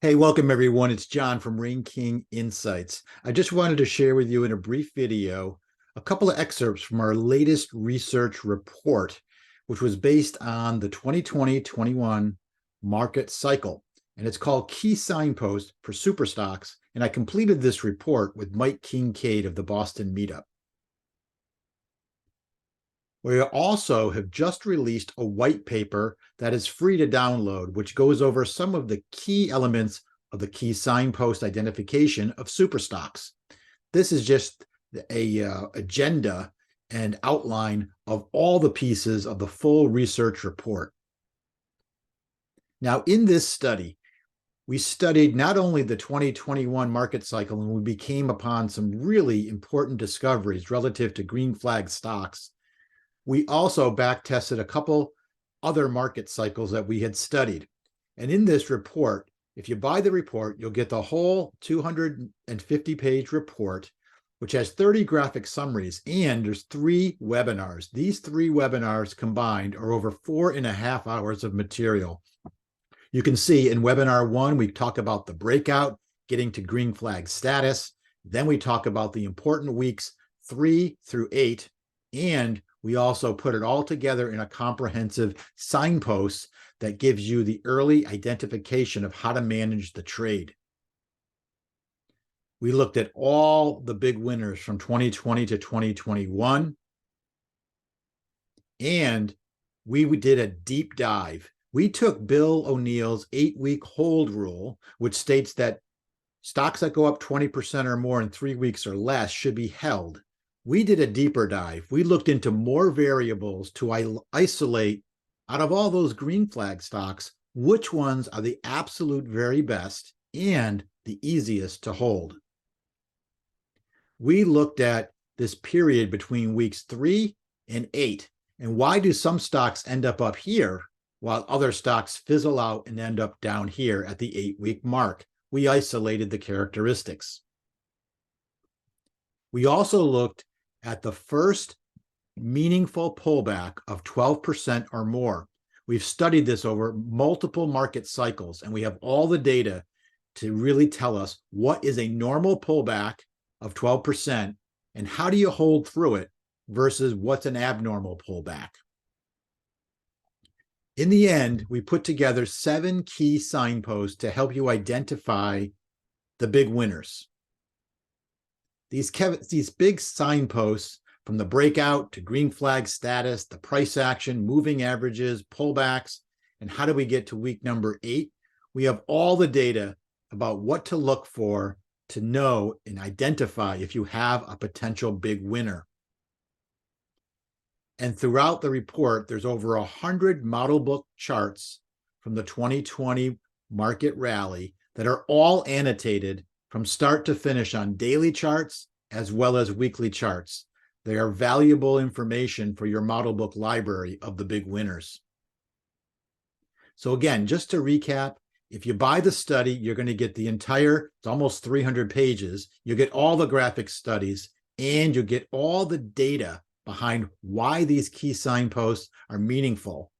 Hey, welcome everyone. It's John from Rain King Insights. I just wanted to share with you in a brief video a couple of excerpts from our latest research report, which was based on the 2020-21 market cycle. And it's called Key Signpost for Superstocks. And I completed this report with Mike Kincaid of the Boston Meetup. We also have just released a white paper that is free to download, which goes over some of the key elements of the key signpost identification of superstocks. This is just a agenda and outline of all the pieces of the full research report. Now, in this study, we studied not only the 2021 market cycle, and we came upon some really important discoveries relative to green flag stocks. We also back tested a couple other market cycles that we had studied. And in this report, if you buy the report, you'll get the whole 250-page report, which has 30 graphic summaries, and there's 3 webinars. These 3 webinars combined are over 4.5 hours of material. You can see in webinar 1, we talk about the breakout, getting to green flag status. Then we talk about the important weeks 3 through 8, and we also put it all together in a comprehensive signpost that gives you the early identification of how to manage the trade. We looked at all the big winners from 2020 to 2021, and we did a deep dive. We took Bill O'Neill's 8-week hold rule, which states that stocks that go up 20% or more in 3 weeks or less should be held. We did a deeper dive. We looked into more variables to isolate, out of all those green flag stocks, which ones are the absolute very best and the easiest to hold. We looked at this period between weeks 3 and 8, and why do some stocks end up here while other stocks fizzle out and end up down here at the 8-week mark. We isolated the characteristics. We also looked at the first meaningful pullback of 12% or more. We've studied this over multiple market cycles, and we have all the data to really tell us what is a normal pullback of 12% and how do you hold through it versus what's an abnormal pullback. In the end, we put together 7 key signposts to help you identify the big winners. These big signposts, from the breakout to green flag status, the price action, moving averages, pullbacks, and how do we get to week number 8? We have all the data about what to look for to know and identify if you have a potential big winner. And throughout the report, there's over 100 model book charts from the 2020 market rally that are all annotated from start to finish on daily charts as well as weekly charts. They are valuable information for your model book library of the big winners. So again, just to recap, if you buy the study, you're going to get the entire, it's almost 300 pages. You get all the graphic studies, and you get all the data behind why these key signposts are meaningful.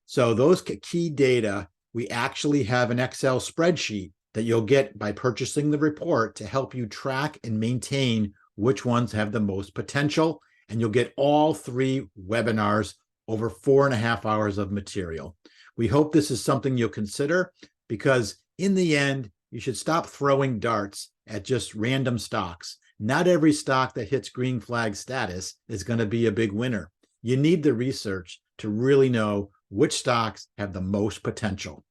So those key data, we actually have an Excel spreadsheet that you'll get by purchasing the report to help you track and maintain which ones have the most potential. And you'll get all 3 webinars over 4.5 hours of material. We hope this is something you'll consider, because in the end, you should stop throwing darts at just random stocks. Not every stock that hits green flag status is going to be a big winner. You need the research to really know which stocks have the most potential.